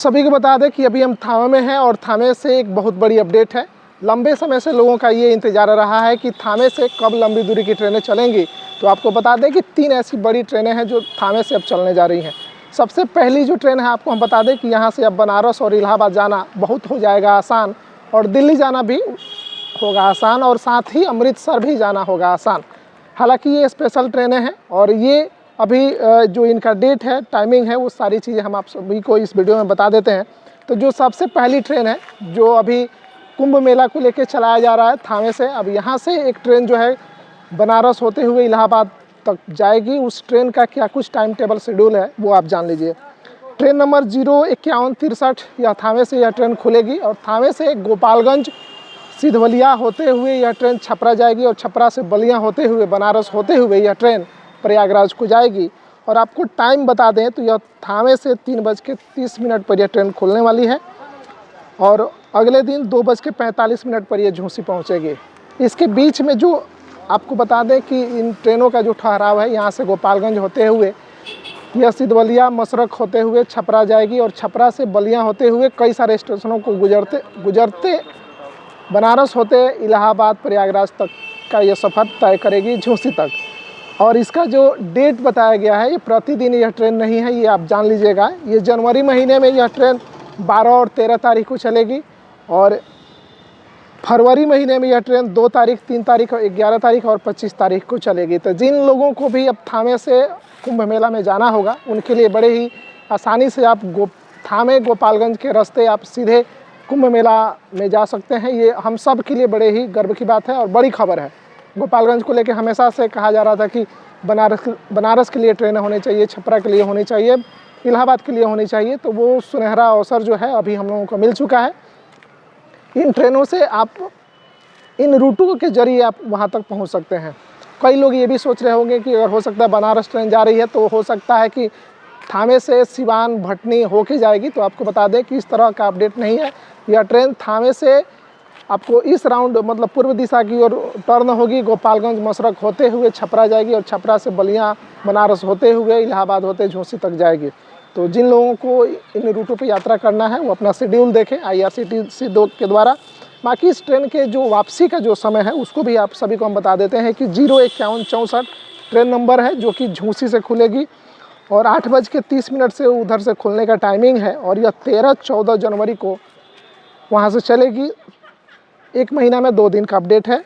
सभी को बता दें कि अभी हम थावे में हैं और थावे से एक बहुत बड़ी अपडेट है। लंबे समय से लोगों का ये इंतज़ार रहा है कि थावे से कब लंबी दूरी की ट्रेनें चलेंगी। तो आपको बता दें कि 3 ऐसी बड़ी ट्रेनें हैं जो थावे से अब चलने जा रही हैं। सबसे पहली जो ट्रेन है आपको हम बता दें कि यहाँ से अब बनारस और इलाहाबाद जाना बहुत हो जाएगा आसान, और दिल्ली जाना भी होगा आसान, और साथ ही अमृतसर भी जाना होगा आसान। हालांकि ये स्पेशल ट्रेनें हैं और ये अभी जो इनका डेट है, टाइमिंग है, वो सारी चीज़ें हम आप सभी को इस वीडियो में बता देते हैं। तो जो सबसे पहली ट्रेन है जो अभी कुंभ मेला को लेकर चलाया जा रहा है थावे से, अब यहाँ से एक ट्रेन जो है बनारस होते हुए इलाहाबाद तक जाएगी। उस ट्रेन का क्या कुछ टाइम टेबल शेड्यूल है वो आप जान लीजिए। ट्रेन नंबर 05163 यह थावे से यह ट्रेन खुलेगी और थावे से गोपालगंज सिधवलिया होते हुए यह ट्रेन छपरा जाएगी और छपरा से बलिया होते हुए बनारस होते हुए यह ट्रेन प्रयागराज को जाएगी। और आपको टाइम बता दें तो यह थावे से 3:30 पर यह ट्रेन खुलने वाली है और अगले दिन 2:45 पर यह झूसी पहुंचेगी। इसके बीच में जो आपको बता दें कि इन ट्रेनों का जो ठहराव है, यहाँ से गोपालगंज होते हुए यह सिधवलिया मसरख होते हुए छपरा जाएगी और छपरा से बलिया होते हुए कई सारे स्टेशनों को गुजरते बनारस होते इलाहाबाद प्रयागराज तक का यह सफ़र तय करेगी झूसी तक। और इसका जो डेट बताया गया है, ये प्रतिदिन यह ट्रेन नहीं है, ये आप जान लीजिएगा। ये जनवरी महीने में यह ट्रेन 12 और 13 तारीख को चलेगी और फरवरी महीने में यह ट्रेन 2 तारीख, 3 तारीख, 11 तारीख और 25 तारीख को चलेगी। तो जिन लोगों को भी अब थावे से कुंभ मेला में जाना होगा उनके लिए बड़े ही आसानी से आप थावे गोपालगंज के रास्ते आप सीधे कुंभ मेला में जा सकते हैं। ये हम सब के लिए बड़े ही गर्व की बात है और बड़ी खबर है। गोपालगंज को लेकर हमेशा से कहा जा रहा था कि बनारस के लिए ट्रेनें होनी चाहिए, छपरा के लिए होनी चाहिए, इलाहाबाद के लिए होनी चाहिए। तो वो सुनहरा अवसर जो है अभी हम लोगों को मिल चुका है। इन ट्रेनों से आप इन रूटों के जरिए आप वहाँ तक पहुँच सकते हैं। कई लोग ये भी सोच रहे होंगे कि अगर हो सकता है बनारस ट्रेन जा रही है तो हो सकता है कि थावे से सिवान भटनी होके जाएगी। तो आपको बता दें कि इस तरह का अपडेट नहीं है। यह ट्रेन थावे से आपको इस राउंड मतलब पूर्व दिशा की ओर टर्न होगी, गोपालगंज मसरख होते हुए छपरा जाएगी और छपरा से बलिया बनारस होते हुए इलाहाबाद होते झूसी तक जाएगी। तो जिन लोगों को इन रूटों पे यात्रा करना है वो अपना शेड्यूल देखें IRCTC 2 के द्वारा। बाकी इस ट्रेन के जो वापसी का जो समय है उसको भी आप सभी को हम बता देते हैं कि 05164 ट्रेन नंबर है जो कि झूसी से खुलेगी और 8:30 से उधर से खुलने का टाइमिंग है और यह 13-14 जनवरी को वहाँ से चलेगी। 1 महीना में 2 दिन का अपडेट है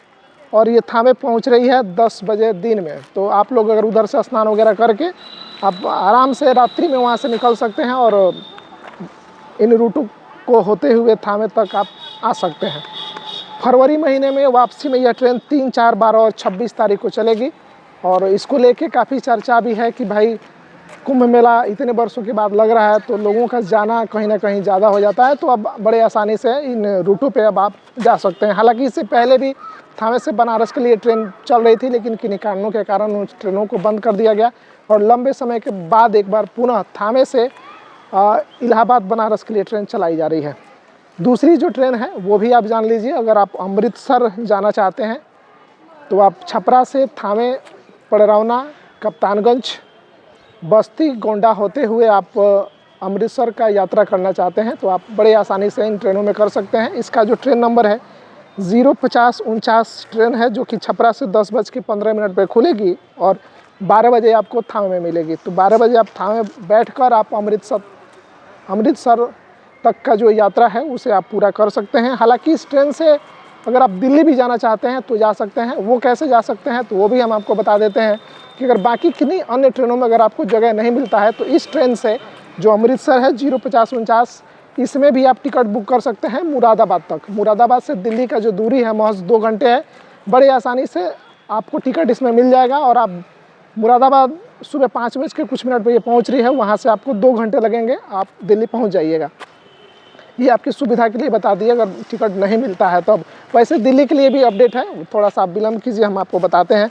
और ये थावे पहुँच रही है 10 बजे दिन में। तो आप लोग अगर उधर से स्नान वगैरह करके आप आराम से रात्रि में वहाँ से निकल सकते हैं और इन रूटों को होते हुए थावे तक आप आ सकते हैं। फरवरी महीने में वापसी में यह ट्रेन 3, 4, 12 और 26 तारीख को चलेगी और इसको लेके काफ़ी चर्चा भी है कि भाई कुंभ मेला इतने वर्षों के बाद लग रहा है तो लोगों का जाना कहीं ना कहीं ज़्यादा हो जाता है। तो अब बड़े आसानी से इन रूटों पे अब आप जा सकते हैं। हालांकि इससे पहले भी थावे से बनारस के लिए ट्रेन चल रही थी, लेकिन किन्हीं कारणों के कारण उन ट्रेनों को बंद कर दिया गया और लंबे समय के बाद एक बार पुनः थावे से इलाहाबाद बनारस के लिए ट्रेन चलाई जा रही है। दूसरी जो ट्रेन है वो भी आप जान लीजिए। अगर आप अमृतसर जाना चाहते हैं तो आप छपरा से थावे, पड़रौना, कप्तानगंज, बस्ती, गोंडा होते हुए आप अमृतसर का यात्रा करना चाहते हैं तो आप बड़े आसानी से इन ट्रेनों में कर सकते हैं। इसका जो ट्रेन नंबर है 05049 ट्रेन है जो कि छपरा से 10:15 पर खुलेगी और 12 बजे आपको थावे में मिलेगी। तो 12 बजे आप थावे बैठकर आप अमृतसर तक का जो यात्रा है उसे आप पूरा कर सकते हैं। हालांकि इस ट्रेन से अगर आप दिल्ली भी जाना चाहते हैं तो जा सकते हैं। वो कैसे जा सकते हैं तो वो भी हम आपको बता देते हैं कि अगर बाकी किन्हीं अन्य ट्रेनों में अगर आपको जगह नहीं मिलता है तो इस ट्रेन से जो अमृतसर है 05049, इसमें भी आप टिकट बुक कर सकते हैं मुरादाबाद तक। मुरादाबाद से दिल्ली का जो दूरी है महज 2 घंटे है। बड़े आसानी से आपको टिकट इसमें मिल जाएगा और आप मुरादाबाद सुबह 5 बज के कुछ मिनट पर ये पहुँच रही है, वहाँ से आपको 2 घंटे लगेंगे, आप दिल्ली पहुँच जाइएगा। ये आपकी सुविधा के लिए बता दिए अगर टिकट नहीं मिलता है तब। वैसे दिल्ली के लिए भी अपडेट है, थोड़ा सा विलम्ब कीजिए, हम आपको बताते हैं।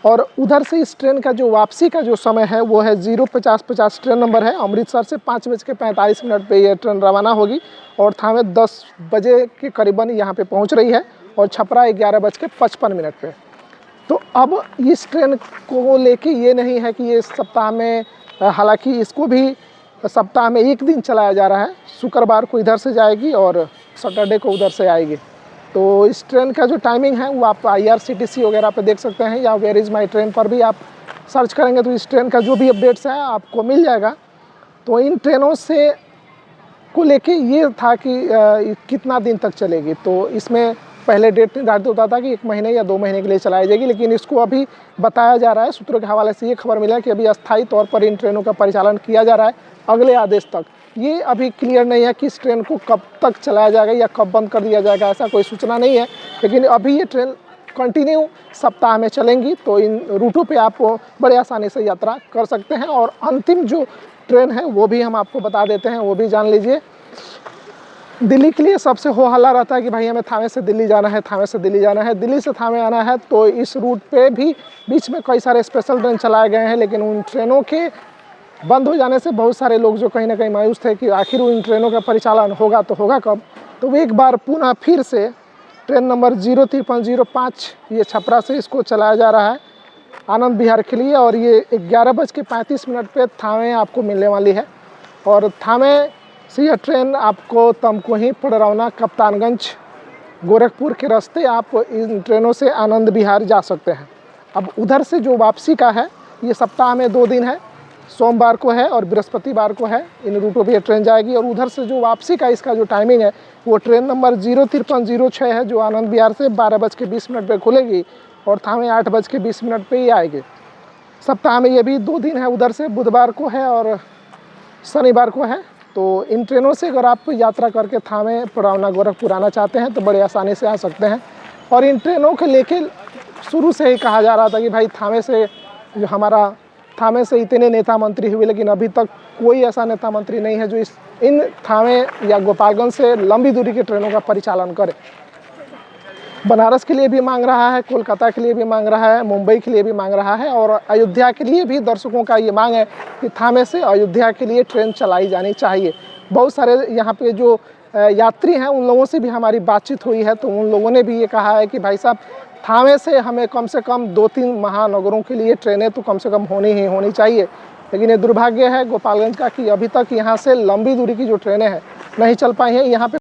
और उधर से इस ट्रेन का जो वापसी का जो समय है वो है 05050 ट्रेन नंबर है। अमृतसर से 5:45 पे ये ट्रेन रवाना होगी और थावे 10 बजे के करीबन यहाँ पे पहुँच रही है और छपरा 11:55 पे। तो अब इस ट्रेन को लेके ये नहीं है कि ये सप्ताह में, हालांकि इसको भी सप्ताह में एक दिन चलाया जा रहा है। शुक्रवार को इधर से जाएगी और सैटरडे को उधर से आएगी। तो इस ट्रेन का जो टाइमिंग है वो आप IRCTC वगैरह पे देख सकते हैं, या वेयर इज़ माई ट्रेन पर भी आप सर्च करेंगे तो इस ट्रेन का जो भी अपडेट्स है आपको मिल जाएगा। तो इन ट्रेनों से को लेके ये था कि कितना दिन तक चलेगी। तो इसमें पहले डेट निर्धारित होता था कि 1 महीने या 2 महीने के लिए चलाई जाएगी, लेकिन इसको अभी बताया जा रहा है, सूत्रों के हवाले से ये खबर मिला कि अभी अस्थायी तौर पर इन ट्रेनों का परिचालन किया जा रहा है अगले आदेश तक। ये अभी क्लियर नहीं है कि इस ट्रेन को कब तक चलाया जाएगा या कब बंद कर दिया जाएगा, ऐसा कोई सूचना नहीं है। लेकिन अभी ये ट्रेन कंटिन्यू सप्ताह में चलेंगी, तो इन रूटों पे आप बड़े आसानी से यात्रा कर सकते हैं। और अंतिम जो ट्रेन है वो भी हम आपको बता देते हैं, वो भी जान लीजिए। दिल्ली के लिए सबसे हो हल्ला रहता है कि भाई हमें थाने से दिल्ली जाना है, थाने से दिल्ली जाना है, दिल्ली से थाने आना है। तो इस रूट पे भी बीच में कई सारे स्पेशल ट्रेन चलाए गए हैं, लेकिन उन ट्रेनों के बंद हो जाने से बहुत सारे लोग जो कहीं ना कहीं मायूस थे कि आखिर उन ट्रेनों का परिचालन होगा तो होगा कब। तो एक बार पुनः फिर से ट्रेन नंबर 05305 ये छपरा से इसको चलाया जा रहा है आनंद विहार के लिए, और ये 11:35 पे थाने आपको मिलने वाली है। और थाने से यह ट्रेन आपको तमकुही, पड़रौना, कप्तानगंज, गोरखपुर के रास्ते आप इन ट्रेनों से आनंद विहार जा सकते हैं। अब उधर से जो वापसी का है ये सप्ताह में 2 दिन है, सोमवार को है और बृहस्पतिवार को है। इन रूटों पे ये ट्रेन जाएगी। और उधर से जो वापसी का इसका जो टाइमिंग है वो ट्रेन नंबर 05306 है, जो आनंद विहार से 12:20 पे खुलेगी और थाने 8:20 पे ही आएगी। सप्ताह में ये भी 2 दिन है, उधर से बुधवार को है और शनिवार को है। तो इन ट्रेनों से अगर आप यात्रा करके थाने, पड़रौना, गोरखपुर आना चाहते हैं तो बड़े आसानी से आ सकते हैं। और इन ट्रेनों के लेके शुरू से ही कहा जा रहा था कि भाई थाने से जो हमारा थाने से इतने नेता मंत्री हुए, लेकिन अभी तक कोई ऐसा नेता मंत्री नहीं है जो इन थाने या गोपालगंज से लंबी दूरी की ट्रेनों का परिचालन करे। बनारस के लिए भी मांग रहा है, कोलकाता के लिए भी मांग रहा है, मुंबई के लिए भी मांग रहा है, और अयोध्या के लिए भी दर्शकों का ये मांग है कि थाने से अयोध्या के लिए ट्रेन चलाई जानी चाहिए। बहुत सारे यहाँ पे जो यात्री हैं उन लोगों से भी हमारी बातचीत हुई है, तो उन लोगों ने भी ये कहा है कि भाई साहब थाने से हमें कम से कम 2-3 महानगरों के लिए ट्रेनें तो कम से कम होनी चाहिए। लेकिन ये दुर्भाग्य है गोपालगंज का कि अभी तक यहाँ से लंबी दूरी की जो ट्रेनें हैं नहीं चल पाई हैं। यहाँ पे